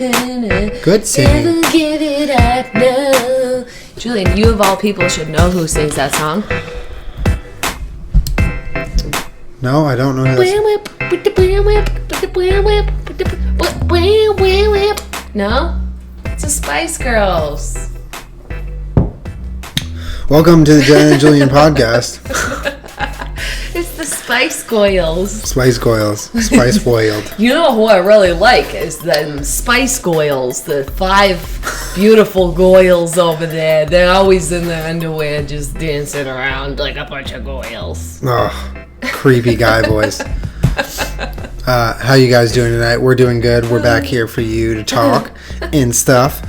Good singing. Never give it up, no. Julian, you of all people should know who sings that song. No, I don't know who No? It's the Spice Girls. Welcome to the Jenna Julien Podcast. It's the Spice Goyles. Spice Goyles. Spice Boiled. You know who I really like is the Spice Goyles. The 5 beautiful Goyles over there. They're always in their underwear just dancing around like a bunch of Goyles. Oh, creepy guy voice. How you guys doing tonight? We're doing good. We're back here for you to talk and stuff.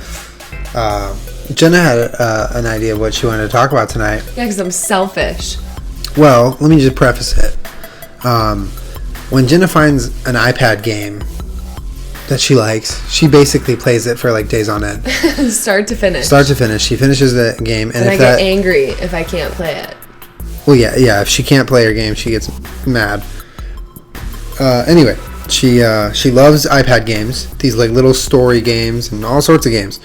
Jenna had an idea of what she wanted to talk about tonight. Yeah, because I'm selfish. Well, let me just preface it. When Jenna finds an iPad game that she likes, she basically plays it for like days on end. Start to finish. She finishes the game. And I get angry if I can't play it. Well, yeah. If she can't play her game, she gets mad. Anyway, she loves iPad games. These like little story games and all sorts of games.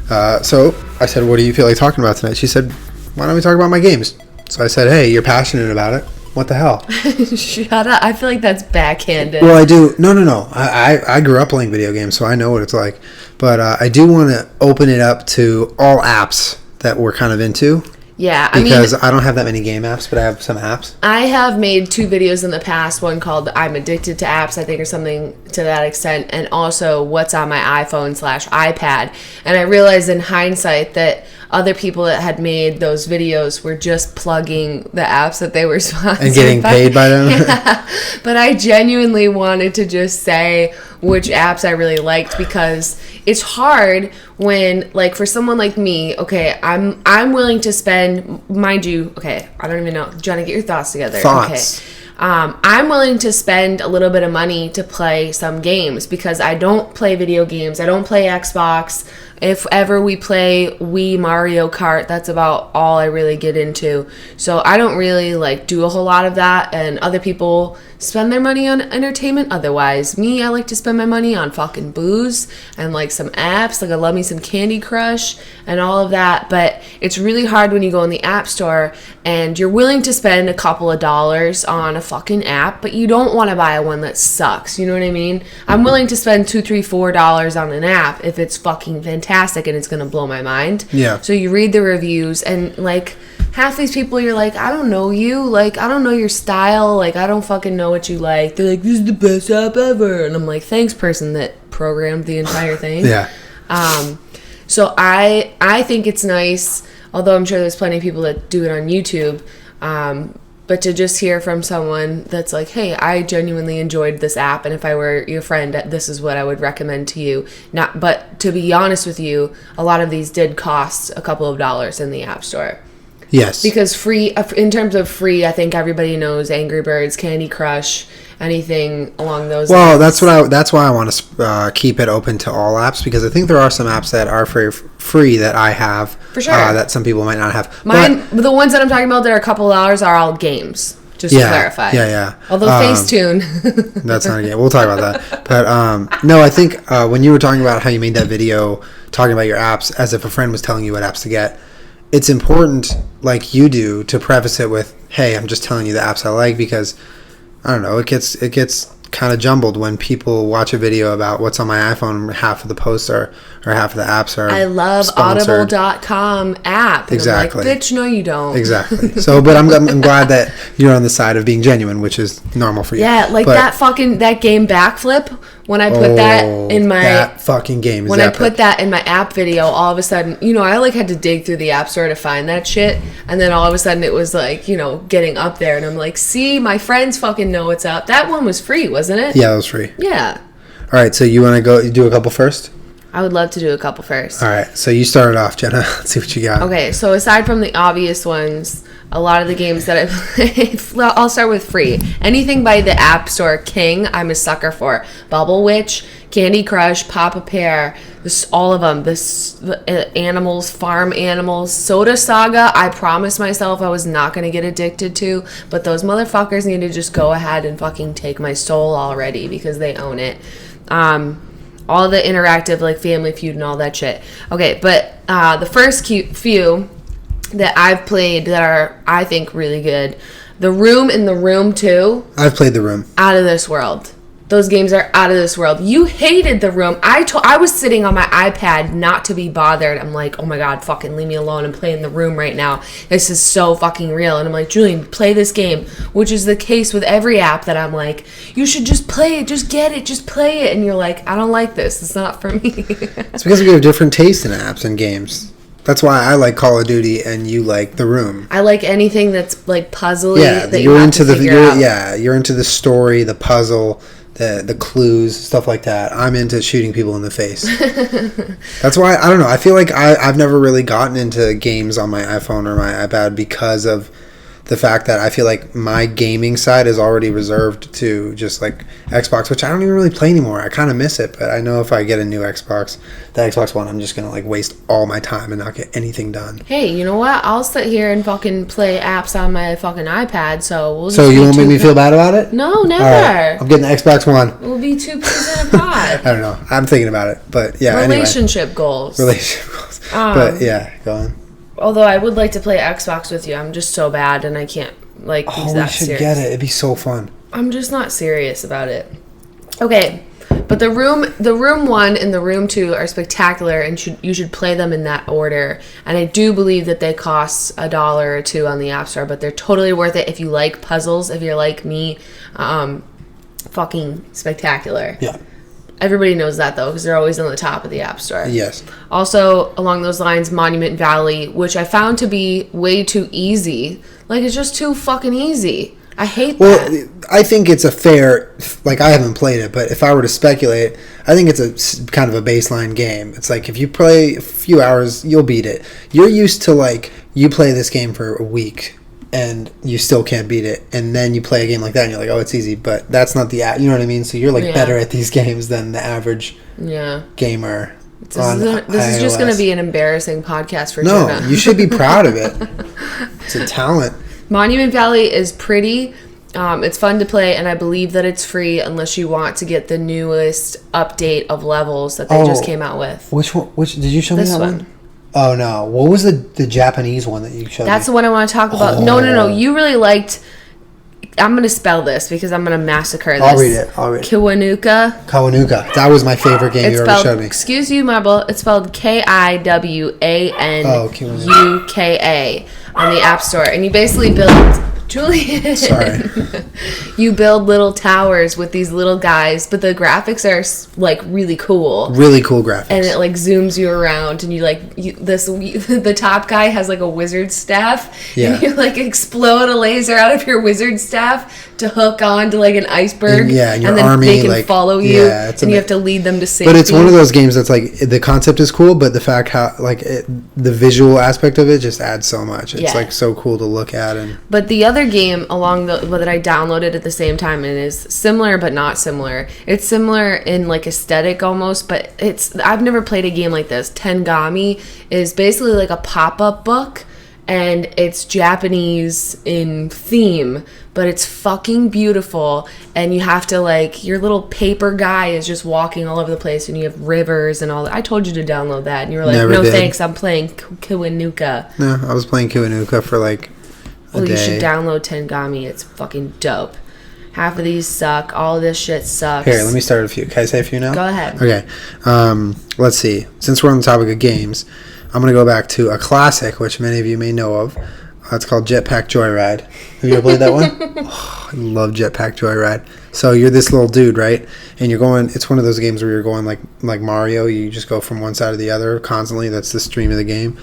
So I said, what do you feel like talking about tonight? She said, why don't we talk about my games? So I said, hey, you're passionate about it. What the hell? Shut up. I feel like that's backhanded. Well, I do. No. I grew up playing video games, so I know what it's like. But I do want to open it up to all apps that we're kind of into. Yeah, because I don't have that many game apps, but I have some apps. I have made 2 videos in the past. One called I'm Addicted to Apps, I think, or something to that extent. And also What's on My iPhone/iPad. And I realized in hindsight that other people that had made those videos were just plugging the apps that they were sponsored and getting paid by them. Yeah. But I genuinely wanted to just say which apps I really liked, because it's hard when, like, for someone like me, okay, I'm willing to spend, mind you, okay, I don't even know, Jenna, get your thoughts together. Thoughts. Okay. I'm willing to spend a little bit of money to play some games, because I don't play video games. I don't play Xbox. If ever we play Wii Mario Kart, that's about all I really get into. So I don't really like do a whole lot of that, and other people spend their money on entertainment otherwise. Me, I like to spend my money on fucking booze and like some apps. Like I love me some Candy Crush and all of that. But it's really hard when you go in the App Store and you're willing to spend a couple of dollars on a fucking app, but you don't want to buy one that sucks. You know what I mean? I'm willing to spend $2, $3, $4 on an app if it's fucking fantastic and it's gonna blow my mind. Yeah. So you read the reviews, and like half these people, you're like, I don't know you. Like, I don't know your style. Like, I don't fucking know what you like. They're like, this is the best app ever. And I'm like, thanks, person that programmed the entire thing. Yeah. So I think it's nice, although I'm sure there's plenty of people that do it on YouTube, but to just hear from someone that's like, hey, I genuinely enjoyed this app, and if I were your friend, this is what I would recommend to you. But to be honest with you, a lot of these did cost a couple of dollars in the App Store. Yes. Because free, in terms of free, I think everybody knows Angry Birds, Candy Crush, anything along those lines. Well, that's why I want to keep it open to all apps, because I think there are some apps that are free that I have. For sure. That some people might not have. Mine, the ones that I'm talking about that are a couple of dollars are all games. Just to clarify. Yeah. Although Facetune. That's not a game. We'll talk about that. But no, I think when you were talking about how you made that video talking about your apps as if a friend was telling you what apps to get, it's important, like you do, to preface it with, hey, I'm just telling you the apps I like, because I don't know, it gets kind of jumbled when people watch a video about what's on my iPhone. Half of the posts or half of the apps are I love sponsored. Audible.com app. And exactly. I'm like, bitch, no, you don't. Exactly. So, but I'm glad that you're on the side of being genuine, which is normal for you. Yeah, like that game Backflip. When I put that in my that fucking game is when epic. I put that in my app video, all of a sudden, I like had to dig through the App Store to find that shit, and then all of a sudden it was like, getting up there, and I'm like, see, my friends fucking know what's up. That one was free, wasn't it? Yeah, it was free. Yeah. All right, so you want to go do a couple first? I would love to do a couple first. All right, so you started off, Jenna. Let's see what you got. Okay, so aside from the obvious ones, a lot of the games that I play, I'll start with free. Anything by the App Store King, I'm a sucker for. Bubble Witch, Candy Crush, Papa Pear, all of them. Animals, Farm Animals, Soda Saga, I promised myself I was not going to get addicted to, but those motherfuckers need to just go ahead and fucking take my soul already, because they own it. all the interactive, like Family Feud and all that shit. Okay, but the first few that I've played that are, I think, really good. The Room and The Room 2. I've played The Room. Out of this world. Those games are out of this world. You hated The Room. I was sitting on my iPad not to be bothered. I'm like, oh my God, fucking leave me alone. I'm playing The Room right now. This is so fucking real. And I'm like, Julian, play this game. Which is the case with every app that I'm like, you should just play it. Just get it. Just play it. And you're like, I don't like this. It's not for me. It's because we have different tastes in apps and games. That's why I like Call of Duty and you like The Room. I like anything that's like puzzly. Yeah, that you're into you're into the story, the puzzle, the clues, stuff like that. I'm into shooting people in the face. That's why, I don't know, I feel like I've never really gotten into games on my iPhone or my iPad because of the fact that I feel like my gaming side is already reserved to just like Xbox, which I don't even really play anymore. I kind of miss it, but I know if I get a new Xbox, the Xbox One, I'm just going to like waste all my time and not get anything done. Hey, you know what? I'll sit here and fucking play apps on my fucking iPad, so we'll just So you won't make me feel bad about it? No, never. Right, I'm getting the Xbox One. We'll be two peas in a pod. I don't know. I'm thinking about it, but yeah, Relationship goals. But yeah, go on. Although I would like to play Xbox with you. I'm just so bad and I can't like be that serious. We should get it. It'd be so fun. I'm just not serious about it. Okay. But the room 1 and the room 2 are spectacular and you should play them in that order. And I do believe that they cost $1 or $2 on the App Store, but they're totally worth it if you like puzzles, if you're like me. Fucking spectacular. Yeah. Everybody knows that, though, because they're always on the top of the App Store. Yes. Also, along those lines, Monument Valley, which I found to be way too easy. Like, it's just too fucking easy. I hate that. Well, I think it's a fair... Like, I haven't played it, but if I were to speculate, I think it's a kind of a baseline game. It's like, if you play a few hours, you'll beat it. You're used to, like, you play this game for a week, and you still can't beat it, and then you play a game like that and you're like, oh, it's easy, but that's not the you know what I mean? So you're like better at these games than the average gamer. This is just going to be an embarrassing podcast for Jenna. No, you should be proud of it. It's a talent. Monument Valley is pretty. It's fun to play, and I believe that it's free unless you want to get the newest update of levels that they just came out with. Which one? Which did you show me that one? Oh, no. What was the Japanese one that you showed me? That's the one I want to talk about. Oh. No. You really liked... I'm going to spell this because I'm going to massacre this. I'll read it. Kiwanuka. That was my favorite game you ever showed me. Excuse you, Marble. It's spelled Kiwanuka on the App Store. And you basically build... Julian. Sorry. You build little towers with these little guys, but the graphics are like really cool. Really cool graphics. And it like zooms you around, and the top guy has like a wizard staff. Yeah. And you like explode a laser out of your wizard staff to hook on to like an iceberg. And your then army they can follow you, and you have to lead them to safety. But it's one of those games that's like the concept is cool, but the fact how like the visual aspect of it just adds so much. It's like so cool to look at. But the other game that I downloaded at the same time, and is similar but not similar. It's similar in like aesthetic almost, but I've never played a game like this. Tengami is basically like a pop-up book, and it's Japanese in theme, but it's fucking beautiful. And you have to like, your little paper guy is just walking all over the place, and you have rivers and all that. I told you to download that, and you were like, no thanks, I'm playing Kiwanuka. No, I was playing Kiwanuka for like well, you should download Tengami. It's fucking dope. Half of these suck. All of this shit sucks. Here, let me start a few. Can I say a few now? Go ahead. Okay. Let's see. Since we're on the topic of games, I'm going to go back to a classic, which many of you may know of. It's called Jetpack Joyride. Have you ever played that one? Oh, I love Jetpack Joyride. So you're this little dude, right? And you're going... It's one of those games where you're going like Mario. You just go from one side to the other constantly. That's the stream of the game.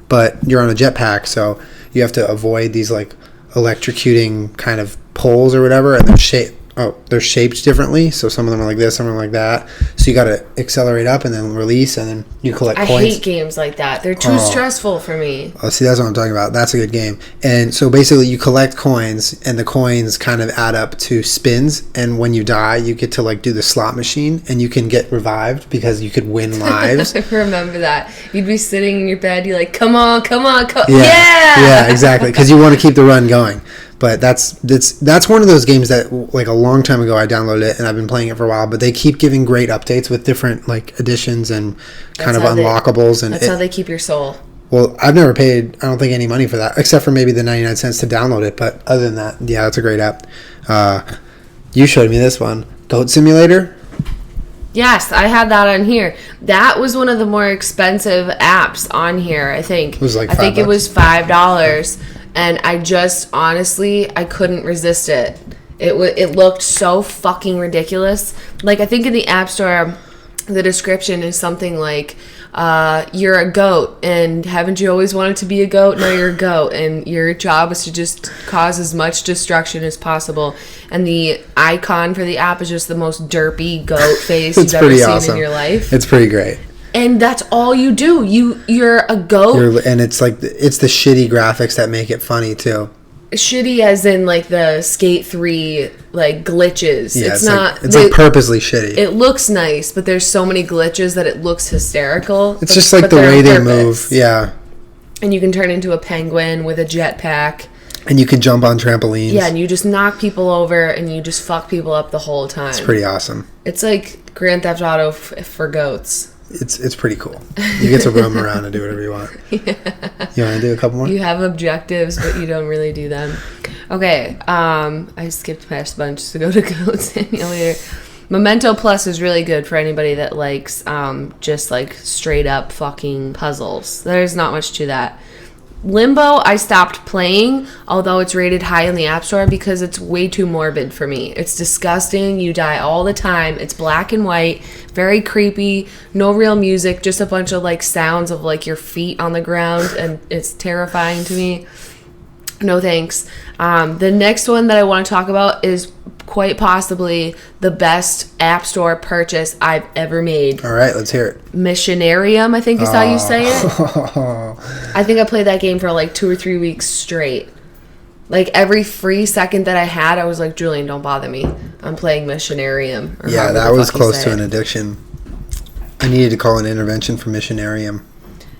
But you're on a jetpack, so you have to avoid these like electrocuting kind of poles or whatever, and they're shaped differently. So some of them are like this, some of them are like that. So you got to accelerate up and then release, and then you collect coins. I hate games like that. They're too stressful for me. Oh, see, that's what I'm talking about. That's a good game. And so basically you collect coins, and the coins kind of add up to spins, and when you die, you get to like do the slot machine, and you can get revived because you could win lives. I remember that. You'd be sitting in your bed, you're like, come on. Yeah, exactly, because you want to keep the run going. But that's one of those games that like a long time ago I downloaded it and I've been playing it for a while. But they keep giving great updates with different like additions and kind of unlockables. And that's how they keep your soul. Well, I've never paid, I don't think, any money for that, except for maybe the 99 cents to download it. But other than that, yeah, that's a great app. You showed me this one, Goat Simulator. Yes, I had that on here. That was one of the more expensive apps on here, I think. It was like $5. I think it was $5. And I just, honestly, I couldn't resist it. It looked so fucking ridiculous. Like, I think in the App Store, the description is something like, you're a goat, and haven't you always wanted to be a goat? No, you're a goat, and your job is to just cause as much destruction as possible. And the icon for the app is just the most derpy goat face you've ever seen in your life. It's pretty great. And that's all you do. You're a goat. And it's like, it's the shitty graphics that make it funny, too. Shitty as in like the Skate 3 like glitches. Yeah, it's not like purposely shitty. It looks nice, but there's so many glitches that it looks hysterical. It's just like the way they move. Yeah. And you can turn into a penguin with a jetpack. And you can jump on trampolines. Yeah, and you just knock people over and you just fuck people up the whole time. It's pretty awesome. It's like Grand Theft Auto for goats. It's pretty cool. You get to roam around and do whatever you want. Yeah. You want to do a couple more? You have objectives, but you don't really do them. Okay, I skipped past a bunch to go to Goat Simulator. Memento Plus is really good for anybody that likes just like straight up fucking puzzles. There's not much to that. Limbo, I stopped playing, although it's rated high in the App Store, because it's way too morbid for me. It's disgusting. You die all the time. It's black and white, very creepy, no real music, just a bunch of like sounds of like your feet on the ground, and it's terrifying to me. No thanks. The next one that I want to talk about is quite possibly the best App Store purchase I've ever made. All right, let's hear it. Missionarium, I think is how you say it. I think I played that game for like 2 or 3 weeks straight. Like every free second that I had, I was like, Julian, don't bother me. I'm playing Missionarium. Yeah, that was close to an addiction. I needed to call an intervention for Missionarium.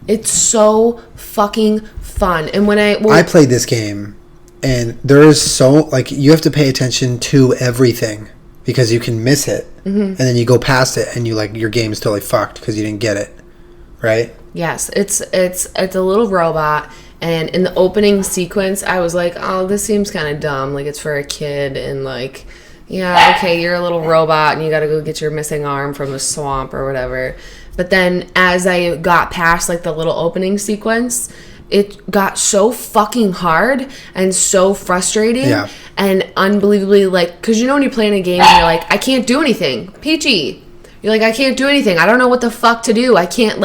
It's so fucking fun. And when I played this game, and there is so, like, you have to pay attention to everything because you can miss it, and then you go past it, and you like your game's totally fucked because you didn't get it, right? Yes, it's a little robot, and in the opening sequence, I was like, oh, this seems kind of dumb, like it's for a kid, and like, yeah, okay, you're a little robot, and you got to go get your missing arm from the swamp or whatever. But then as I got past like the little opening sequence, it got so fucking hard and so frustrating and unbelievably like, because you know when you're playing a game and you're like, I can't do anything. Peachy. You're like, I can't do anything. I don't know what the fuck to do. I can't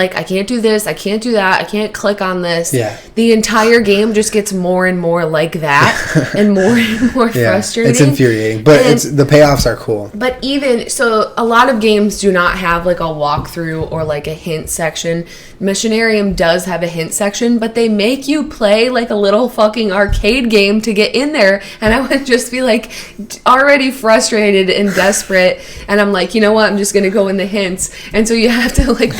do this. I can't do that. I can't click on this. Yeah. The entire game just gets more and more like that and more frustrating. It's infuriating, but the payoffs are cool. But even, so a lot of games do not have like a walkthrough or like a hint section. Missionarium does have a hint section, but they make you play like a little fucking arcade game to get in there. And I would just be like already frustrated and desperate. And I'm like, you know what? I'm just going to go in the hints. And so you have to like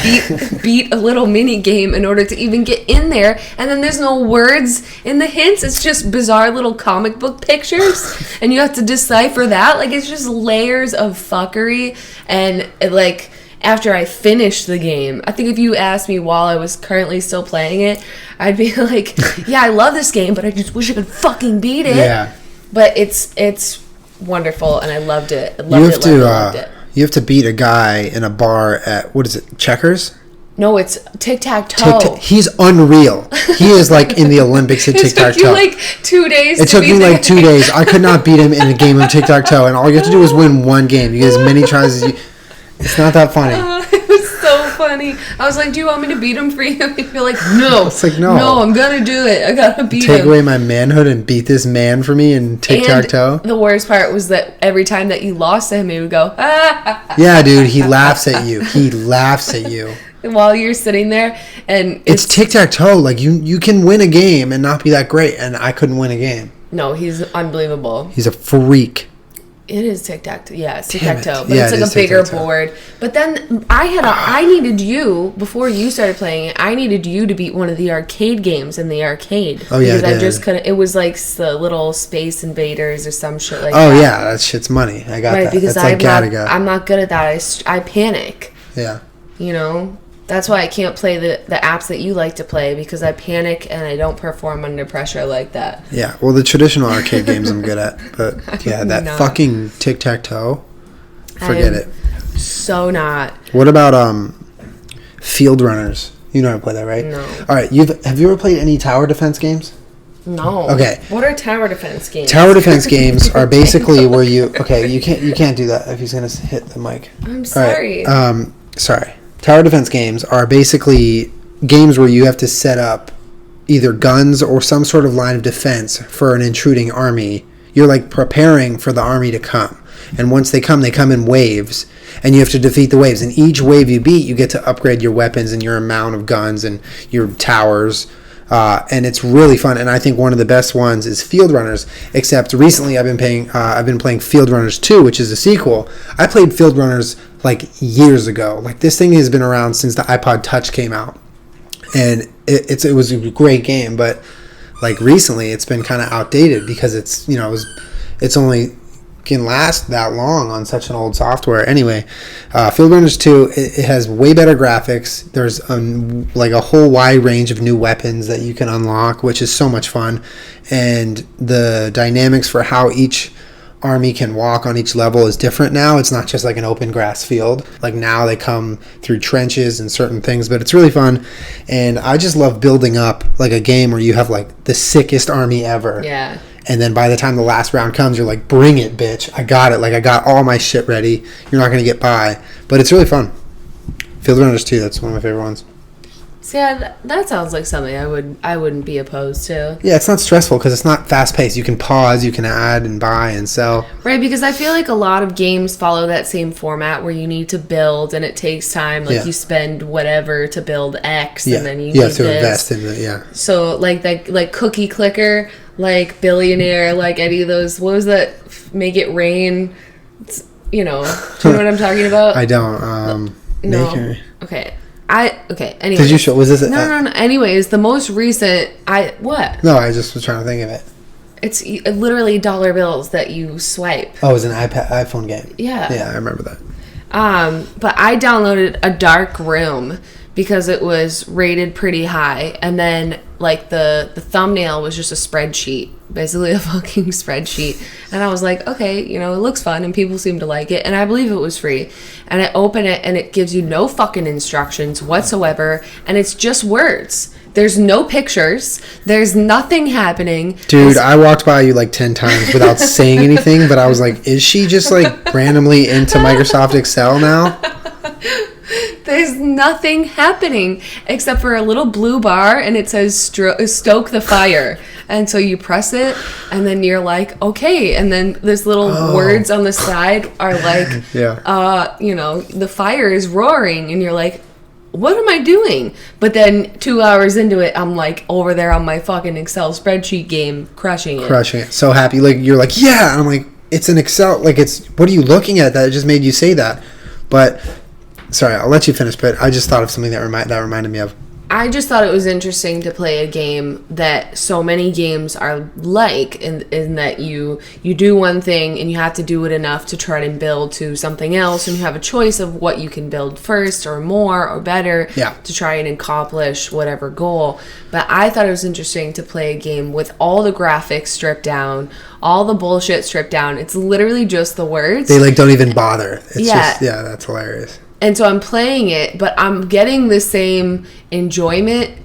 beat a little mini game in order to even get in there. And then there's no words in the hints. It's just bizarre little comic book pictures. And you have to decipher that. Like, it's just layers of fuckery. And like, after I finished the game, I think if you asked me while I was currently still playing it, I'd be like, yeah, I love this game, but I just wish I could fucking beat it. Yeah. But it's wonderful, and I loved it. Loved it. You have to beat a guy in a bar at, what is it, Checkers? No, it's tic-tac-toe. He's unreal. He is like in the Olympics at tic-tac-toe. It took you like 2 days It took me like 2 days. I could not beat him in a game of tic-tac-toe, and all you have to do is win one game. You get as many tries as you... It's not that funny. It was so funny. I was like, do you want me to beat him for you? And you're like, no. It's like, no. No, I'm going to do it. I got to beat him. Take away my manhood and beat this man for me in tic-tac-toe? And the worst part was that every time that you lost to him, he would go, ah. Yeah, dude, he laughs at you. He laughs at you. While you're sitting there. And it's tic-tac-toe. Like, you can win a game and not be that great, and I couldn't win a game. No, he's unbelievable. He's a freak. It is tic-tac-toe. Yeah, it's tic-tac-toe. But Yeah, it's it like is a bigger tic-tac-toe. board. But then I needed you, before you started playing it, I needed you to beat one of the arcade games in the arcade. Oh, yeah, Because I I just did. couldn't, it was like the little Space Invaders or some shit like that. Oh, yeah, that shit's money. I got Right, that. because That's like Gataga. I'm not good at that. I panic, Yeah. you know? That's why I can't play the apps that you like to play, because I panic and I don't perform under pressure like that. Yeah, well, the traditional arcade games I'm good at. But, yeah, that not. fucking tic-tac-toe, forget it. So not. What about Fieldrunners? You know how to play that, right? No. All right, have you ever played any tower defense games? No. Okay. What are tower defense games? Tower defense games are basically where you can't do that if he's gonna hit the mic. I'm sorry. All right. Sorry. Tower defense games are basically games where you have to set up either guns or some sort of line of defense for an intruding army. You're like preparing for the army to come. And once they come in waves, and you have to defeat the waves. And each wave you beat, you get to upgrade your weapons and your amount of guns and your towers. And it's really fun. And I think one of the best ones is Fieldrunners. Except recently, I've been playing Fieldrunners 2, which is a sequel. I played Fieldrunners like years ago. Like, this thing has been around since the iPod Touch came out, and it was a great game. But like recently, it's been kind of outdated because it's only can last that long on such an old software. Anyway, Fieldrunners 2, it has way better graphics. There's like a whole wide range of new weapons that you can unlock, which is so much fun. And the dynamics for how each army can walk on each level is different now. It's not just like an open grass field. Like, now they come through trenches and certain things, but it's really fun. And I just love building up like a game where you have like the sickest army ever. Yeah. And then by the time the last round comes, you're like, bring it, bitch. I got it. Like, I got all my shit ready. You're not going to get by. But it's really fun. Fieldrunners 2, that's one of my favorite ones. See, that sounds like something I wouldn't be opposed to. Yeah, it's not stressful because it's not fast-paced. You can pause, you can add and buy and sell. Right, because I feel like a lot of games follow that same format where you need to build and it takes time. Like, you spend whatever to build X, and then you have to this. invest in it, So, like Cookie Clicker, like Billionaire, like any of those, what was that? Make It Rain. It's, do you know what I'm talking about? I don't. No. Okay. Anyway. Did you show? Was this? No. Anyways, the most recent. What? No, I just was trying to think of it. It's literally dollar bills that you swipe. Oh, it was an iPhone game. Yeah. Yeah, I remember that. But I downloaded A Dark Room because it was rated pretty high, and then like the thumbnail was just a spreadsheet, basically a fucking spreadsheet, and I was like, okay, it looks fun and people seem to like it, and I believe it was free, and I open it and it gives you no fucking instructions whatsoever, and it's just words. There's no pictures. There's nothing happening. Dude, I walked by you like 10 times without saying anything, but I was like, is she just like randomly into Microsoft Excel now? There's nothing happening except for a little blue bar, and it says stoke the fire. And so you press it, and then you're like, okay. And then there's little words on the side are like, the fire is roaring. And you're like, what am I doing? But then 2 hours into it, I'm like over there on my fucking Excel spreadsheet game, crushing it. So happy. Like, you're like, yeah. And I'm like, it's an Excel. Like, what are you looking at that just made you say that? But sorry, I'll let you finish, but I just thought of something that reminded me of. I just thought it was interesting to play a game that so many games are like, in that you do one thing and you have to do it enough to try to build to something else, and you have a choice of what you can build first or more or better to try and accomplish whatever goal. But I thought it was interesting to play a game with all the graphics stripped down, all the bullshit stripped down. It's literally just the words. They like don't even bother. It's just, that's hilarious. And so I'm playing it, but I'm getting the same enjoyment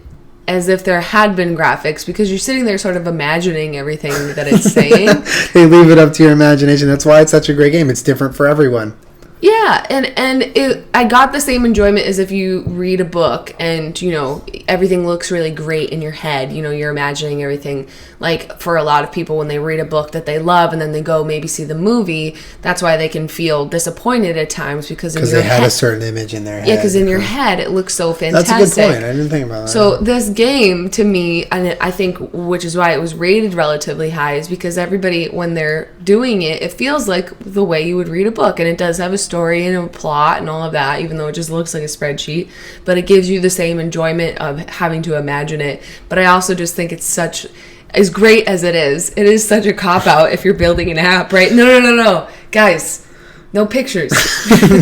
as if there had been graphics, because you're sitting there sort of imagining everything that it's saying. They leave it up to your imagination. That's why it's such a great game. It's different for everyone. Yeah, and I got the same enjoyment as if you read a book and, everything looks really great in your head. You know, you're imagining everything. Like, for a lot of people, when they read a book that they love and then they go maybe see the movie, that's why they can feel disappointed at times, because they had a certain image in their head. Yeah, because in your head it looks so fantastic. That's a good point. I didn't think about that. So this game, to me, and I think, which is why it was rated relatively high, is because everybody, when they're doing it, it feels like the way you would read a book, and it does have a story and a plot and all of that, even though it just looks like a spreadsheet, but it gives you the same enjoyment of having to imagine it. But I also just think it's such, as great as it is such a cop-out if you're building an app, right? No, guys, no pictures.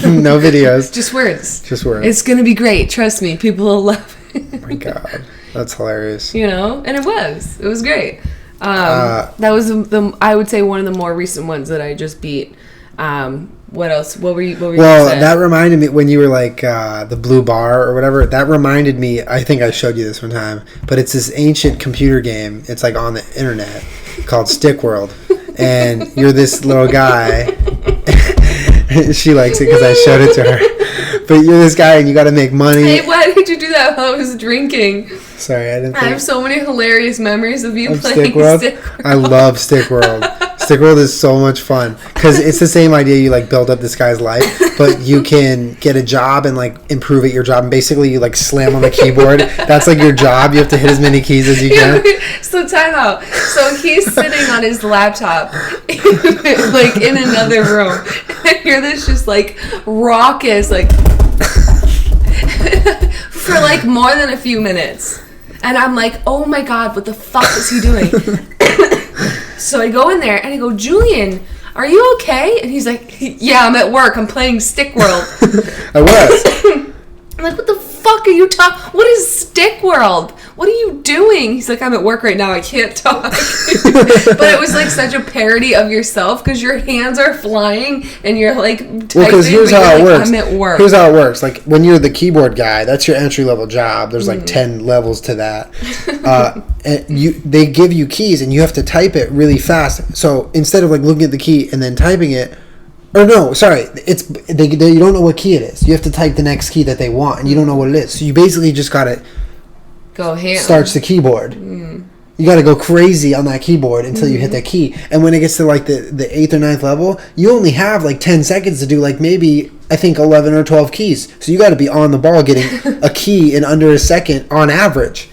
No videos. Just words. Just words. It's gonna be great, trust me, people will love it. Oh my god, that's hilarious. You know, and it was great. That was I would say one of the more recent ones that I just beat. What else? What were you Well, that reminded me, when you were like the blue bar or whatever, that reminded me, I think I showed you this one time, but it's this ancient computer game. It's like on the internet called Stick World, and you're this little guy. She likes it because I showed it to her. But you're this guy and you got to make money. Hey, why did you do that while I was drinking? Sorry, I didn't think. I have so many hilarious memories of you playing Stick World. Stick World. I love Stick World. Stick World is so much fun because it's the same idea. You like build up this guy's life, but you can get a job and like improve at your job. And basically, you like slam on the keyboard. That's like your job. You have to hit as many keys as you can. So time out. So he's sitting on his laptop, like in another room. And I hear this just like raucous, like for like more than a few minutes. And I'm like, oh my god, what the fuck is he doing? So I go in there and I go, Julian, are you okay? And he's like, yeah, I'm at work. I'm playing Stick World. I was. I'm like, what the fuck are you talking? What is Stick World? What are you doing? He's like, I'm at work right now. I can't talk. But it was like such a parody of yourself because your hands are flying and you're like typing. Well, because here's how it works. I'm at work. Here's how it works. Like when you're the keyboard guy, that's your entry level job. There's like 10 levels to that. And they give you keys and you have to type it really fast. So instead of like looking at the key and then typing it, or no, sorry, it's you don't know what key it is. You have to type the next key that they want, and you don't know what it is. So you basically just gotta go ham. Starts the keyboard. You gotta go crazy on that keyboard until you hit that key. And when it gets to like the 8th or 9th level, you only have like 10 seconds to do like maybe I think 11 or 12 keys. So you gotta be on the ball getting a key in under a second on average.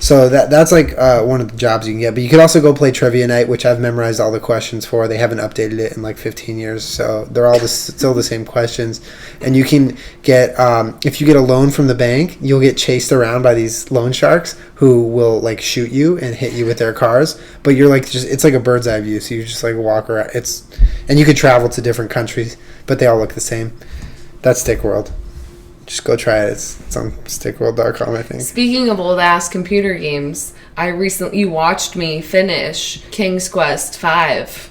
So that's like one of the jobs you can get. But you could also go play Trivia Night, which I've memorized all the questions for. They haven't updated it in like 15 years. So they're all still the same questions. And you can get, if you get a loan from the bank, you'll get chased around by these loan sharks who will like shoot you and hit you with their cars. But you're like, it's like a bird's eye view. So you just like walk around. And you could travel to different countries, but they all look the same. That's Stick World. Just go try it. It's on stickworld.com, I think. Speaking of old ass computer games, you watched me finish King's Quest 5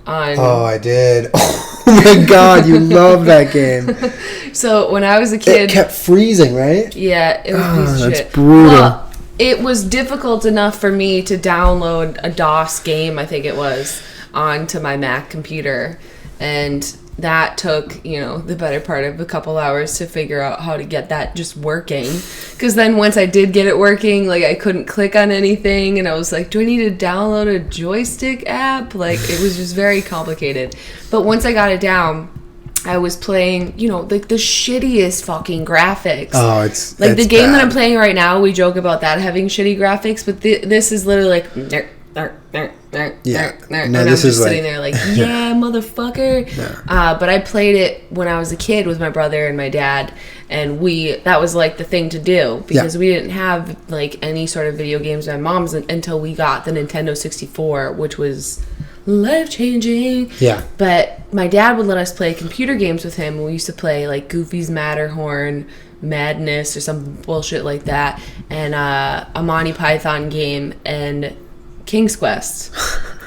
on. Oh, I did. Oh my god, you love that game. So when I was a kid, it kept freezing, right? Yeah, it was a piece of shit. That's brutal. Well, it was difficult enough for me to download a DOS game, I think it was, onto my Mac computer, and that took, the better part of a couple hours to figure out how to get that just working. Because then once I did get it working, like, I couldn't click on anything. And I was like, do I need to download a joystick app? Like, it was just very complicated. But once I got it down, I was playing, like, the shittiest fucking graphics. Oh, it's like, the game that I'm playing right now, we joke about that having shitty graphics. But this is literally like... Yeah. And I'm just sitting there like, yeah, motherfucker. Yeah. But I played it when I was a kid with my brother and my dad, and that was like the thing to do because we didn't have like any sort of video games at my mom's until we got the Nintendo 64, which was life-changing. Yeah. But my dad would let us play computer games with him. We used to play like Goofy's Matterhorn, Madness, or some bullshit like that, and a Monty Python game, and King's Quest.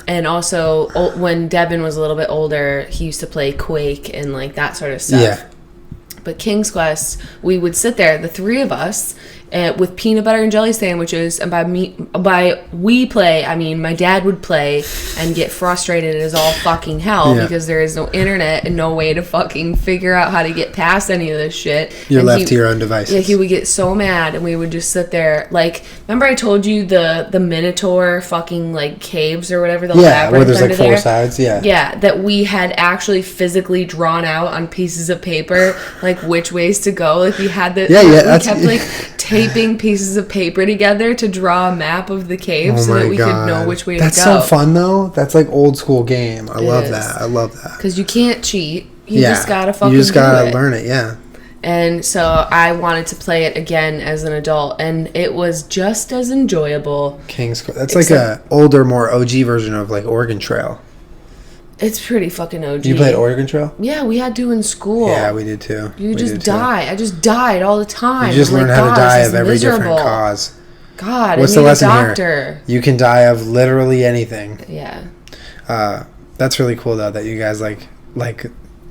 And also when Devin was a little bit older, he used to play Quake and like that sort of stuff. Yeah. But King's Quest, we would sit there, the three of us, with peanut butter and jelly sandwiches. And by we play, I mean my dad would play and get frustrated as all fucking hell because there is no internet and no way to fucking figure out how to get past any of this shit. You're left to your own devices. Yeah, he would get so mad, and we would just sit there. Like, remember I told you the Minotaur fucking like caves or whatever, the labyrinth where there's like under 4 there? sides. Yeah, that we had actually physically drawn out on pieces of paper, like which ways to go. Like we had we kept like taping pieces of paper together to draw a map of the cave so that we could know which way to go. That's so fun though. That's like old school game. I love that. Because you can't cheat. You just gotta fucking learn it. Yeah. And so I wanted to play it again as an adult, and it was just as enjoyable. King's Quest. That's like a older, more OG version of like Oregon Trail. It's pretty fucking OG. You played Oregon Trail? Yeah, we had to in school. Yeah, we did too. You just die. I just died all the time. You just learn how to die of every different cause. God, what's I need the lesson a doctor. Here? You can die of literally anything. Yeah. That's really cool though that you guys like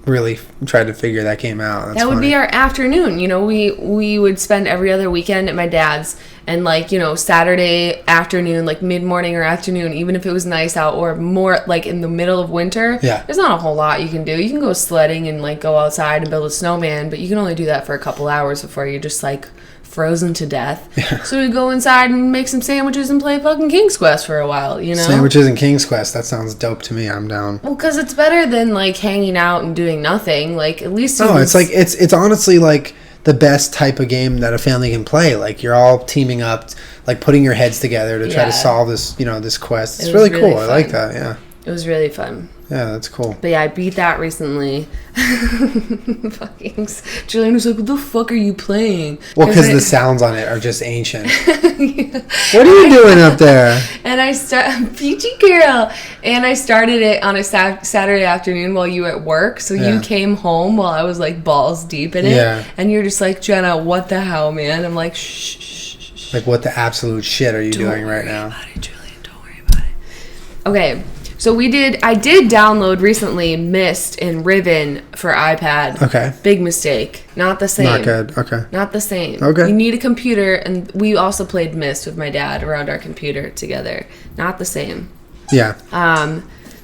really tried to figure that game out. That's that would be our afternoon. You know, we would spend every other weekend at my dad's, and like, you know, Saturday afternoon, like mid-morning or afternoon, even if it was nice out, or more like in the middle of winter, there's not a whole lot you can do. You can go sledding and like go outside and build a snowman, but you can only do that for a couple hours before you're just like frozen to death. Yeah. So we'd go inside and make some sandwiches and play fucking King's Quest for a while, you know? Sandwiches and King's Quest, that sounds dope to me. I'm down. Well, because it's better than like hanging out and doing nothing. Like, at least it's like it's honestly like the best type of game that a family can play. Like, you're all teaming up, like putting your heads together to try to solve this, you know, this quest. It's really cool. I like that. Yeah. It was really fun. Yeah, that's cool. But yeah, I beat that recently. Fucking Julian was like, "What the fuck are you playing?" Well, because the sounds on it are just ancient. What are you doing up there? And Peachy girl. And I started it on a Saturday afternoon while you were at work. So you came home while I was like balls deep in it. Yeah. And you're just like, "Jenna, what the hell, man?" I'm like, shh. Like, what the absolute shit are you doing right now? Don't worry about it, Julian. Don't worry about it. Okay. So I did download recently Myst and Ribbon for iPad. Okay. Big mistake. Not the same. Not good. Okay. Not the same. Okay. You need a computer, and we also played Myst with my dad around our computer together. Not the same. Yeah.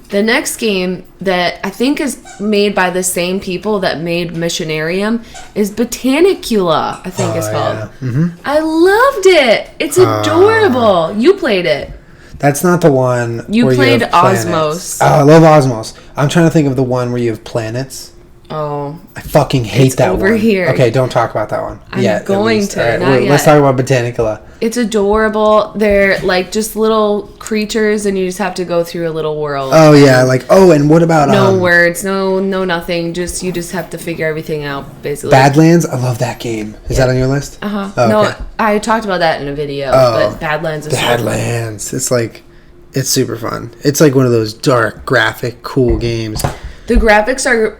The next game that I think is made by the same people that made Missionarium is Botanicula, I think it's called. Yeah. Mm-hmm. I loved it. It's adorable. You played it. That's not the one you where played you have Osmos. Oh, I love Osmos. I'm trying to think of the one where you have planets. Oh. I fucking hate that one. It's over here. Okay, don't talk about that one. I'm going to. Right, not yet. Let's talk about Botanicula. It's adorable. They're like just little creatures, and you just have to go through a little world. Oh yeah, and what about no words, no nothing. You just have to figure everything out, basically. Badlands, I love that game. Is that on your list? Oh, no, okay. I talked about that in a video. But Badlands is Badlands. It's super fun. It's like one of those dark, graphic, cool games. The graphics are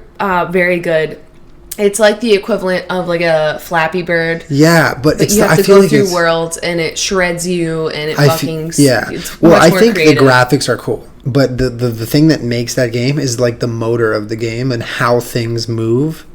very good. It's like the equivalent of like a Flappy Bird. Yeah, but you have to go through worlds, and it shreds you, and it fucking it's well, much I think creative. the graphics are cool, but the thing that makes that game is like the motor of the game and how things move.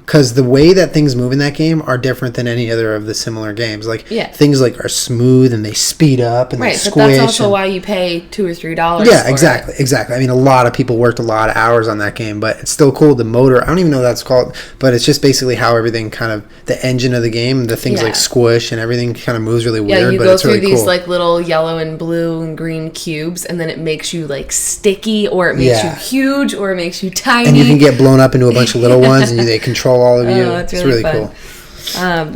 Because the way that things move in that game are different than any other of the similar games. Like, things like are smooth and they speed up and they squish. Right, but that's also why you pay $2 or $3 Yeah, exactly. I mean, a lot of people worked a lot of hours on that game, but it's still cool. The motor, I don't even know what that's called, but it's just basically how everything kind of, the engine of the game, the things like squish and everything kind of moves really weird, but it's really cool. You go through these like little yellow and blue and green cubes, and then it makes you like sticky, or it makes you huge, or it makes you tiny. And you can get blown up into a bunch of little ones, and they control all of you. It's really cool.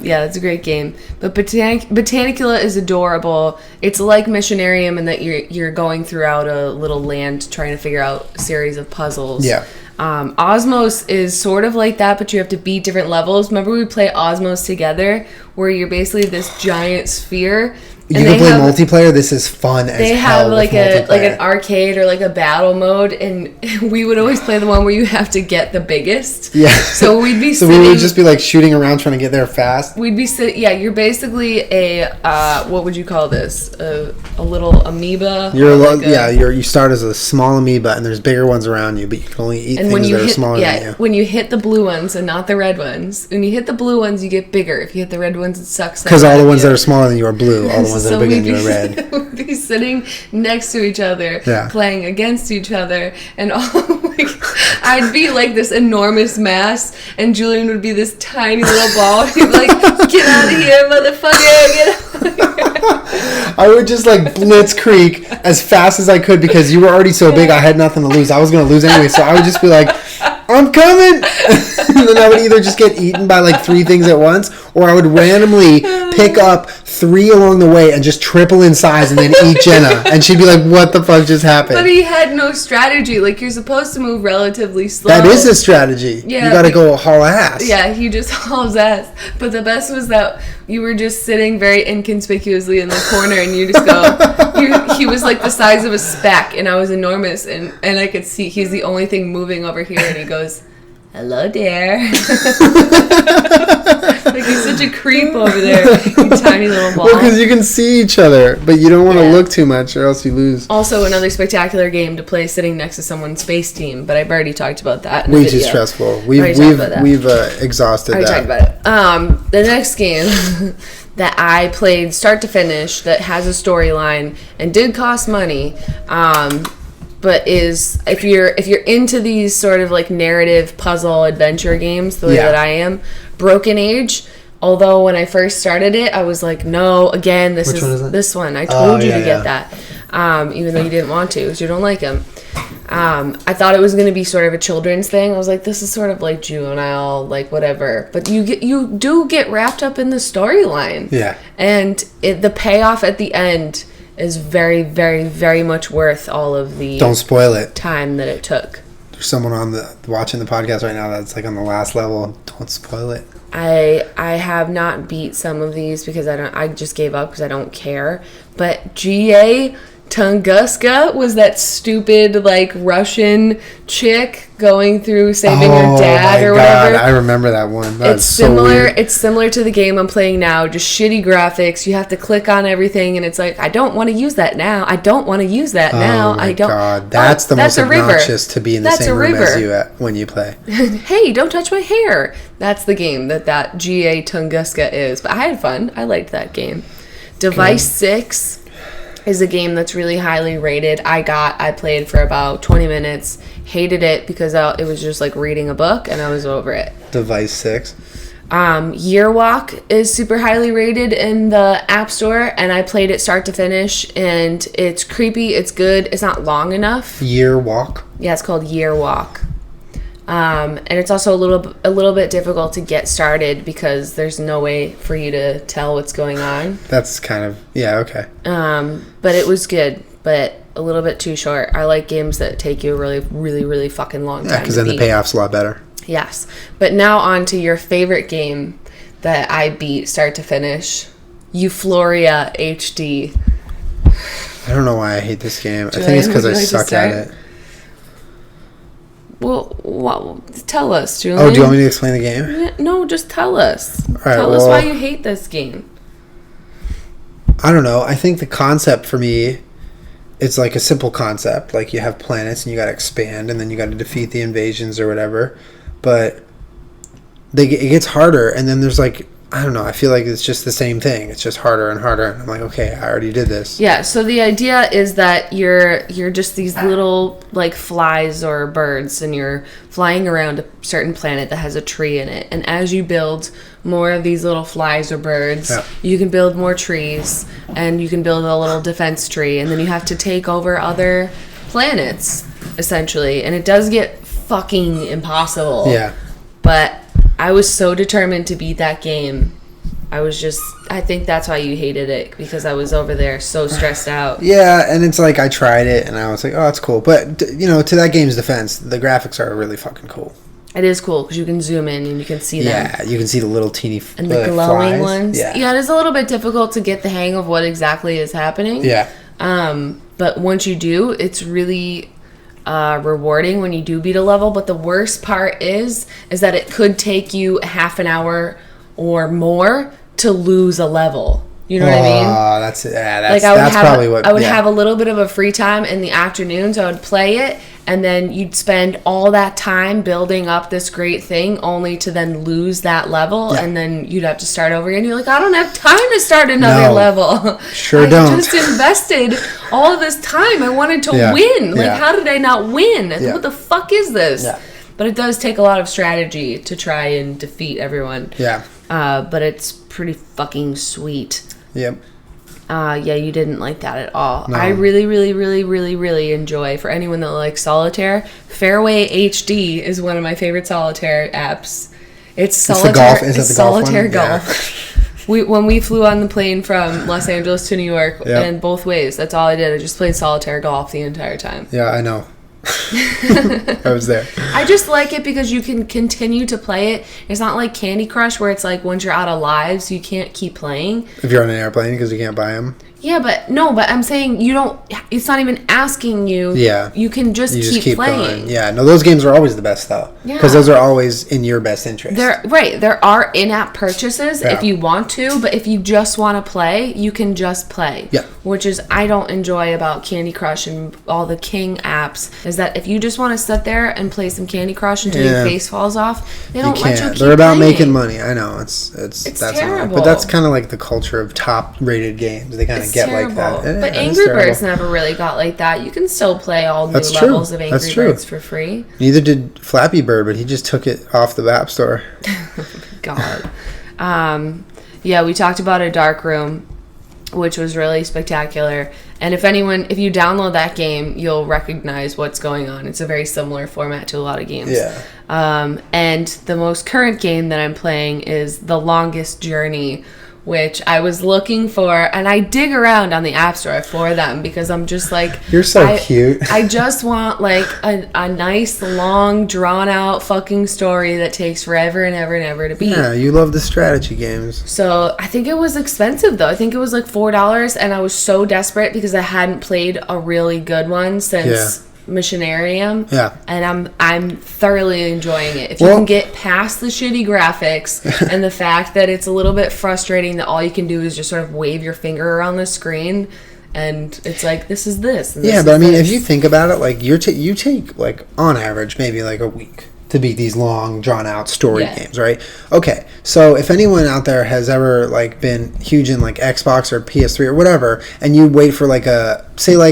Yeah, it's a great game. But Botanicula is adorable. It's like Missionarium in that you're going throughout a little land trying to figure out a series of puzzles. Yeah. Osmos is sort of like that, but you have to beat different levels. Remember we play Osmos together, where you're basically this giant sphere, You can play multiplayer. This is fun as hell. They have like an arcade or like a battle mode, and we would always play the one where you have to get the biggest. Yeah. So we'd be we would just be like shooting around trying to get there fast. We'd be you're basically a what would you call this? A little amoeba. You start as a small amoeba, and there's bigger ones around you, but you can only eat things that are smaller than you. When you hit the blue ones and not the red ones, when you hit the blue ones, you get bigger. If you hit the red ones, it sucks. Because all the ones that are smaller than you are blue. All the ones that are bigger than you are red. We'd be sitting next to each other, playing against each other, and I'd be like this enormous mass, and Julian would be this tiny little ball. He'd be like, "Get out of here, motherfucker! Get out of here!" I would just like blitzkrieg as fast as I could because you were already so big. I had nothing to lose. I was gonna lose anyway, so I would just be like, "I'm coming!" And then I would either just get eaten by like 3 things at once, or I would randomly pick up 3 along the way and just triple in size and then eat Jenna. And she'd be like, what the fuck just happened? But he had no strategy. Like, you're supposed to move relatively slow. That is a strategy. Yeah, you gotta go haul ass. Yeah, he just hauls ass. But the best was that you were just sitting very inconspicuously in the corner, and you just go, he was like the size of a speck, and I was enormous, and I could see he's the only thing moving over here, and he goes, "Hello there." Like, he's such a creep over there, you tiny little ball. Well, because you can see each other, but you don't want to look too much, or else you lose. Also, another spectacular game to play sitting next to someone's SpaceTeam, but I've already talked about that. Way too stressful. We've exhausted that. Already talked about it. The next game that I played start to finish that has a storyline and did cost money. But is if you're into these sort of like narrative puzzle adventure games the way that I am, Broken Age. Although when I first started it, I was like, no, again, this is this one. I told you to get that, even though you didn't want to, because you don't like them. I thought it was going to be sort of a children's thing. I was like, this is sort of like juvenile, like whatever. But you do get wrapped up in the storyline. Yeah, and the payoff at the end is very, very, very much worth all of the don't spoil it time that it took. There's someone watching the podcast right now that's like on the last level. Don't spoil it. I have not beat some of these because I just gave up because I don't care. But GA Tunguska was that stupid like Russian chick going through saving her dad or whatever. I remember that one. It's similar. It's similar to the game I'm playing now. Just shitty graphics. You have to click on everything, and it's like, I don't want to use that now. I don't want to use that now. I don't. God, that's the most obnoxious to be in the same room as you when you play. Hey, don't touch my hair. That's the game that GA Tunguska is. But I had fun. I liked that game. Device 6 is a game that's really highly rated. I played for about 20 minutes, hated it because it was just like reading a book, and I was over it. Device 6. Year Walk is super highly rated in the App Store, and I played it start to finish, and it's creepy, it's good, it's not long enough. Year Walk? Yeah, it's called Year Walk. And it's also a little bit difficult to get started because there's no way for you to tell what's going on. That's kind of okay. But it was good, but a little bit too short. I like games that take you a really, really, really fucking long time. Yeah, because then the payoff's a lot better. Yes, but now on to your favorite game that I beat start to finish, Eufloria HD. I don't know why I hate this game. Julian, I think it's because I suck at it. Well, tell us, Julian. Oh, do you want me to explain the game? No, just tell us. All right, tell us why you hate this game. I don't know. I think the concept for me, it's like a simple concept. Like you have planets and you got to expand and then you got to defeat the invasions or whatever. But it gets harder, and then there's like, I don't know, I feel like it's just the same thing. It's just harder and harder. And I'm like, okay, I already did this. Yeah, so the idea is that you're just these little like flies or birds, and you're flying around a certain planet that has a tree in it. And as you build more of these little flies or birds, you can build more trees, and you can build a little defense tree, and then you have to take over other planets, essentially. And it does get fucking impossible. Yeah. But I was so determined to beat that game. I think that's why you hated it, because I was over there so stressed out. Yeah, and it's like I tried it and I was like, oh, it's cool. But, to that game's defense, the graphics are really fucking cool. It is cool because you can zoom in and you can see them. Yeah, you can see the little teeny and the glowing flies. ones. Yeah, it is a little bit difficult to get the hang of what exactly is happening. Yeah. But once you do, it's really rewarding when you do beat a level. But the worst part is that it could take you half an hour or more to lose a level. You know what I mean? That's probably what... I would have a little bit of a free time in the afternoons. I would play it, and then you'd spend all that time building up this great thing only to then lose that level, and then you'd have to start over again. You're like, I don't have time to start another level. Sure don't. I just invested all of this time. I wanted to win. Like, how did I not win? What the fuck is this? Yeah. But it does take a lot of strategy to try and defeat everyone. Yeah. But it's pretty fucking sweet. Yep. Yeah, you didn't like that at all. No. I really, really, really, really, really enjoy, for anyone that likes Solitaire, Fairway HD is one of my favorite Solitaire apps. It's Solitaire, Solitaire Golf. When we flew on the plane from Los Angeles to New York, and both ways, that's all I did. I just played Solitaire Golf the entire time. Yeah, I know. I was there. I just like it because you can continue to play it. It's not like Candy Crush where it's like once you're out of lives, you can't keep playing. If you're on an airplane because you can't buy them. Yeah, but I'm saying you don't, it's not even asking you. Yeah. You can just keep playing. Going. Yeah, no, those games are always the best though. Yeah. Because those are always in your best interest. There are in-app purchases if you want to, but if you just want to play, you can just play. Yeah. Which is, I don't enjoy about Candy Crush and all the King apps, is that if you just want to sit there and play some Candy Crush until your face falls off, they don't let you keep They're about playing. Making money. I know. It's that's terrible. But that's kind of like the culture of top-rated games. They kind of get terrible. Like that. But Angry Birds never really got like that. You can still play all new levels of Angry Birds for free. Neither did Flappy Bird, but he just took it off the App Store. God. Yeah, we talked about a dark room, which was really spectacular. And if you download that game, you'll recognize what's going on. It's a very similar format to a lot of games. Yeah. And the most current game that I'm playing is The Longest Journey, which I was looking for, and I dig around on the App Store for them because I'm just like... You're so cute. I just want, like, a nice, long, drawn-out fucking story that takes forever and ever and ever to beat. Yeah, you love the strategy games. So, I think it was expensive, though. I think it was, like, $4, and I was so desperate because I hadn't played a really good one since... Missionarium. Yeah. And I'm thoroughly enjoying it. If you can get past the shitty graphics and the fact that it's a little bit frustrating that all you can do is just sort of wave your finger around the screen and it's like, this is this. And this but I mean, if you think about it, like you take like on average maybe like a week to beat these long, drawn-out story games, right? Okay, so if anyone out there has ever like been huge in like Xbox or PS3 or whatever, and you wait for like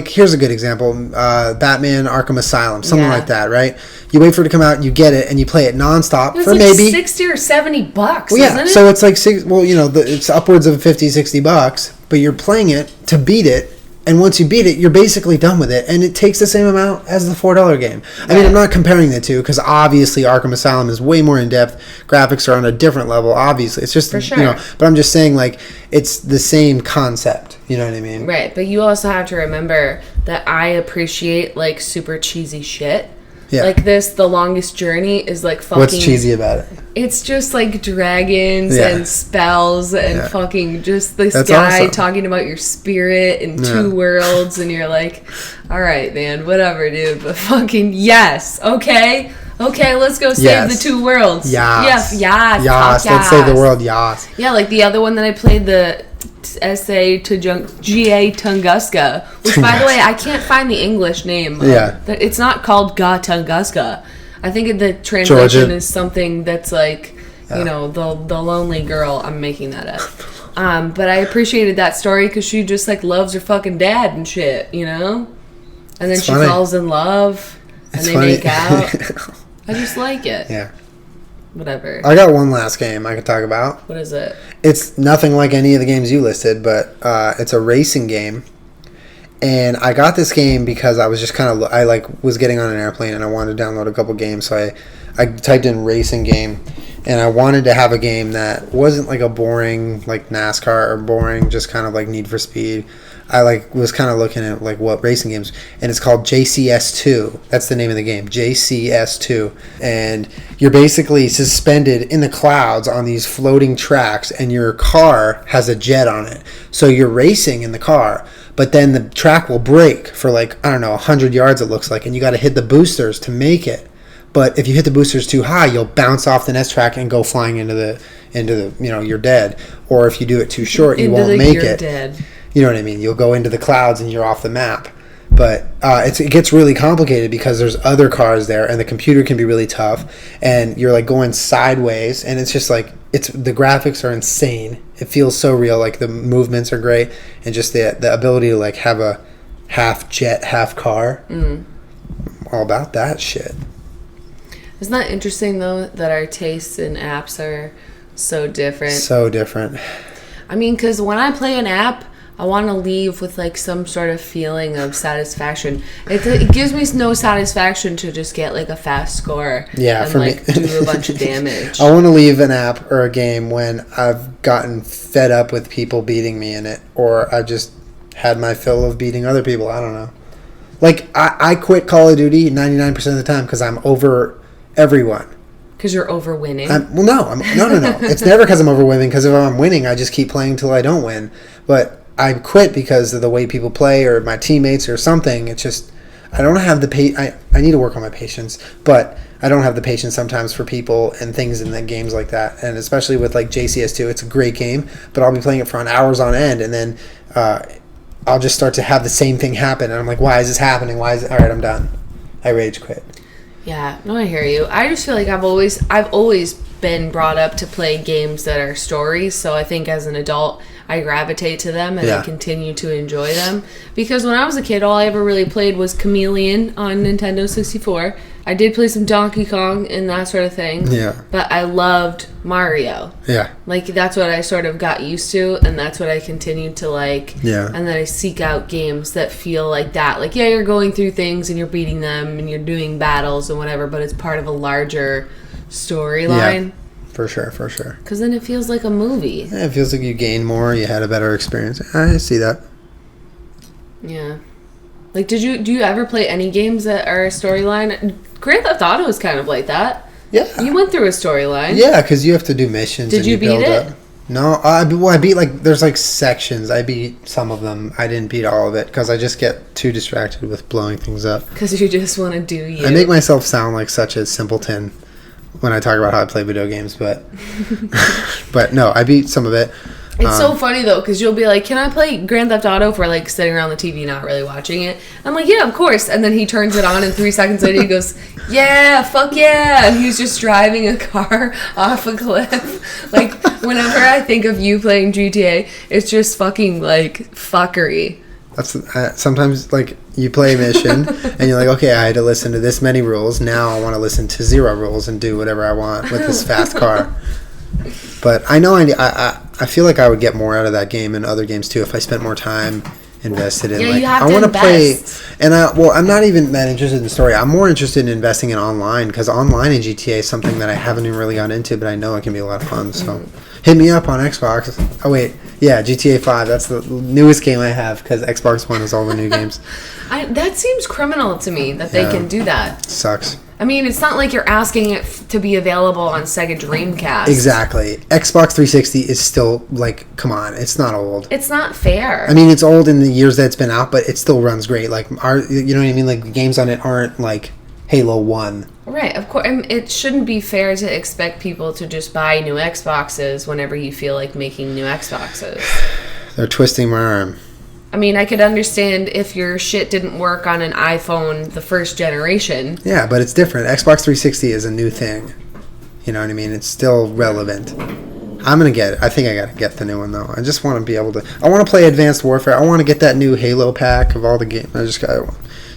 here's a good example, Batman Arkham Asylum, something like that, right? You wait for it to come out, you get it, and you play it nonstop for like maybe $60 or $70. Well, yeah, isn't it? So it's like it's upwards of $50-$60, but you're playing it to beat it. And once you beat it, you're basically done with it. And it takes the same amount as the $4 game. I mean, I'm not comparing the two because obviously Arkham Asylum is way more in-depth. Graphics are on a different level, obviously. It's just, but I'm just saying, like, it's the same concept. You know what I mean? Right. But you also have to remember that I appreciate, like, super cheesy shit. Yeah. Like The Longest Journey is like fucking... What's cheesy about it? It's just like dragons and spells and fucking just this guy talking about your spirit in two worlds and you're like, alright man, whatever dude, but fucking yes, okay, let's go save the two worlds. Yes, let's save the world, yes. Yeah, like the other one that I played, the GA Tunguska, which by the way I can't find the English name. It's not called Tunguska. I think the translation is something that's like the lonely girl. I'm making that up. But I appreciated that story because she just like loves her fucking dad and shit, you know. And then she falls in love and they make out. I just like it. Yeah. Whatever. I got one last game I could talk about. What is it? It's nothing like any of the games you listed, but it's a racing game. And I got this game because I was just was getting on an airplane and I wanted to download a couple games, so I typed in racing game, and I wanted to have a game that wasn't like a boring like NASCAR or boring just kind of like Need for Speed. I like was kind of looking at like what racing games, and it's called JCS2. That's the name of the game, JCS2. And you're basically suspended in the clouds on these floating tracks, and your car has a jet on it. So you're racing in the car, but then the track will break for like, I don't know, 100 yards it looks like, and you got to hit the boosters to make it. But if you hit the boosters too high, you'll bounce off the next track and go flying into the you're dead. Or if you do it too short, you won't make it. Dead. You know what I mean? You'll go into the clouds and you're off the map. But it gets really complicated because there's other cars there, and the computer can be really tough, and you're like going sideways, and it's just like the graphics are insane. It feels so real. Like the movements are great, and just the ability to like have a half jet, half car. All about that shit. Isn't that interesting though that our tastes in apps are so different? So different. I mean, because when I play an app, I want to leave with like some sort of feeling of satisfaction. It gives me no satisfaction to just get like a fast score. Yeah, and for like me, do a bunch of damage. I want to leave an app or a game when I've gotten fed up with people beating me in it, or I've just had my fill of beating other people. I don't know. Like I quit Call of Duty 99% of the time because I'm over everyone. Because you're over winning? No. It's never because I'm over winning, because if I'm winning, I just keep playing till I don't win. But I quit because of the way people play or my teammates or something. It's just, I don't have the I need to work on my patience, but I don't have the patience sometimes for people and things in the games like that. And especially with like JCS2, it's a great game, but I'll be playing it for hours on end, and then I'll just start to have the same thing happen. And I'm like, why is this happening? All right, I'm done. I rage quit. Yeah, no, I hear you. I just feel like I've always been brought up to play games that are stories, so I think as an adult I gravitate to them and I continue to enjoy them. Because when I was a kid, all I ever really played was Chameleon on Nintendo 64. I did play some Donkey Kong and that sort of thing. Yeah. But I loved Mario. Yeah. Like, that's what I sort of got used to, and that's what I continued to like. Yeah. And then I seek out games that feel like that. Like, yeah, you're going through things and you're beating them and you're doing battles and whatever, but it's part of a larger storyline. Yeah. For sure. Because then it feels like a movie. Yeah, it feels like you gained more, you had a better experience. I see that. Yeah. Like, do you ever play any games that are a storyline? Grand Theft Auto is kind of like that. Yeah. You went through a storyline. Yeah, because you have to do missions. Did you beat it? Up. No, I beat like, there's like sections. I beat some of them. I didn't beat all of it because I just get too distracted with blowing things up. Because you just want to do you. I make myself sound like such a simpleton when I talk about how I play video games, but no, I beat some of it. It's so funny though, because you'll be like, can I play Grand Theft Auto, for like sitting around the TV not really watching it? I'm like, yeah, of course. And then he turns it on and 3 seconds later he goes, yeah, fuck yeah. And he's just driving a car off a cliff. Like, whenever I think of you playing GTA, it's just fucking like fuckery. That's sometimes like you play a mission and you're like, okay, I had to listen to this many rules. Now I want to listen to 0 rules and do whatever I want with this fast car. But I know I feel like I would get more out of that game and other games too if I spent more time invested in. Yeah, like, you have I want to play, and I'm not even that interested in the story. I'm more interested in investing in online, because online in GTA is something that I haven't even really gotten into, but I know it can be a lot of fun. So hit me up on Xbox. Oh wait, yeah, GTA 5. That's the newest game I have, because Xbox One has all the new games. That seems criminal to me that they can do that. Sucks. I mean, it's not like you're asking it to be available on Sega Dreamcast. Exactly. Xbox 360 is still, like, come on, it's not old. It's not fair. I mean, it's old in the years that it's been out, but it still runs great. Like, you know what I mean? Like, the games on it aren't, like, Halo 1. Right, of course. It shouldn't be fair to expect people to just buy new Xboxes whenever you feel like making new Xboxes. They're twisting my arm. I mean, I could understand if your shit didn't work on an iPhone the first generation. Yeah, but it's different. Xbox 360 is a new thing. You know what I mean? It's still relevant. I'm going to get it. I think I got to get the new one, though. I just want to be able to... I want to play Advanced Warfare. I want to get that new Halo pack of all the games.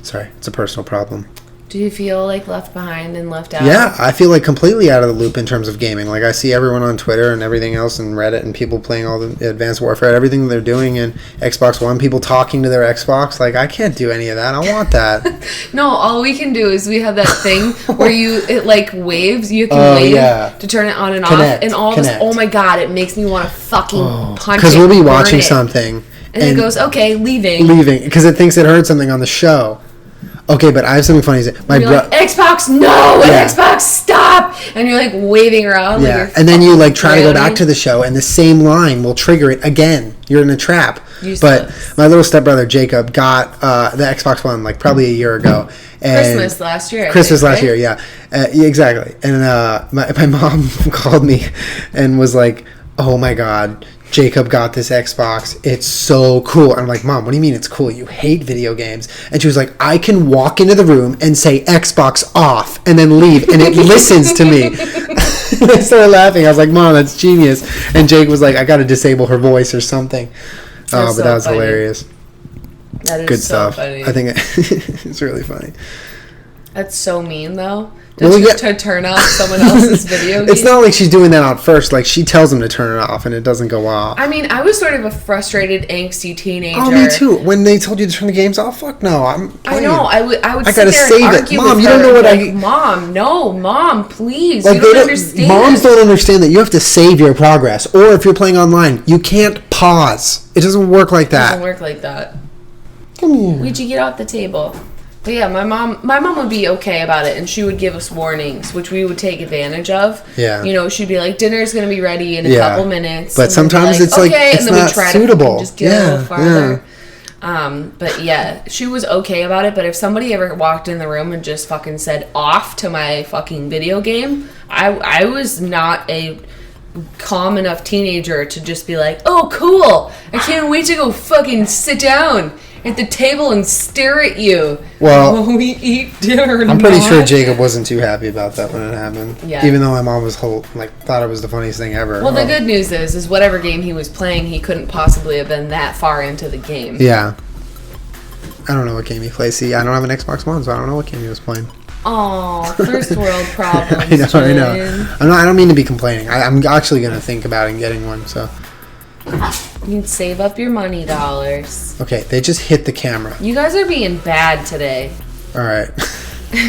Sorry, it's a personal problem. Do you feel like left behind and left out? Yeah, I feel like completely out of the loop in terms of gaming. Like I see everyone on Twitter and everything else and Reddit and people playing all the Advanced Warfare, everything they're doing, and Xbox One, people talking to their Xbox. Like I can't do any of that. I want that. No, all we can do is we have that thing where it like waves. You can wave to turn it on and off, and all this. Oh my god, it makes me want to fucking punch it. Because we'll be watching something, and it goes, okay, leaving, because it thinks it heard something on the show. Okay, but I have something funny to say. You're like, Xbox, no! Yeah. Xbox, stop! And you're like waving around. Yeah, like and then you like try to go back to the show, and the same line will trigger it again. You're in a trap. But my little stepbrother Jacob got the Xbox One like probably a year ago. And Christmas last year. Last year, yeah. Yeah, exactly. And my mom called me and was like, "Oh my god, Jacob got this Xbox. It's so cool." And I'm like, "Mom, what do you mean it's cool? You hate video games." And she was like, "I can walk into the room and say Xbox off and then leave and it listens to me." And I started laughing. I was like, "Mom, that's genius." And Jake was like, "I got to disable her voice or something." But that was funny. Hilarious. That is good so stuff. Funny. I think it's really funny. That's so mean, though. To turn off someone else's video game. It's not like she's doing that out first. Like, she tells them to turn it off, and it doesn't go off. I mean, I was sort of a frustrated, angsty teenager. Oh, me too. When they told you to turn the games off, fuck no. I'm playing. I know. I would I sit there and argue Mom, with you don't know what like, Mom, no. Mom, please. Like, you don't understand. Moms don't understand that you have to save your progress. Or if you're playing online, you can't pause. It doesn't work like that. It doesn't work like that. Come here. Would you get off the table? But yeah, my mom would be okay about it, and she would give us warnings, which we would take advantage of. Yeah. You know, she'd be like, dinner's going to be ready in a couple minutes. But sometimes it's like, okay, it's not suitable. Just get a little farther. Yeah. But yeah, she was okay about it, but if somebody ever walked in the room and just fucking said off to my fucking video game, I was not a calm enough teenager to just be like, oh, cool, I can't wait to go fucking sit down at the table and stare at you when we eat dinner. I'm pretty sure Jacob wasn't too happy about that when it happened. Yeah. Even though my mom was thought it was the funniest thing ever. Well, the good news is whatever game he was playing, he couldn't possibly have been that far into the game. Yeah. I don't know what game he plays. See, I don't have an Xbox One, so I don't know what game he was playing. Oh, first world problems. I know. I don't mean to be complaining. I'm actually going to think about getting one, so. You can save up your money dollars. Okay, they just hit the camera. You guys are being bad today. All right.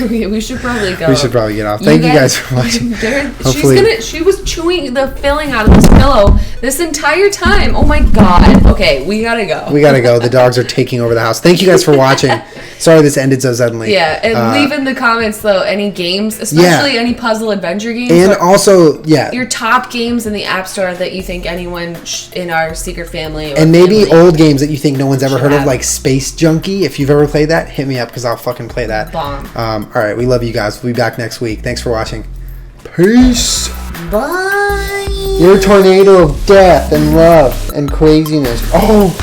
We should probably go. We should probably get off. Thank you guys for watching. She was chewing the filling out of this pillow this entire time. Oh my god. Okay, we gotta go. The dogs are taking over the house. Thank you guys for watching. Sorry this ended so suddenly. Yeah, and leave in the comments though any games, especially any puzzle adventure games. And also, your top games in the App Store that you think anyone in our secret family and maybe old games that you think no one's ever heard of, like Space Junkie. If you've ever played that, hit me up because I'll fucking play that. Bomb. All right, we love you guys. We'll be back next week. Thanks for watching. Peace. Bye. You're a tornado of death and love and craziness. Oh.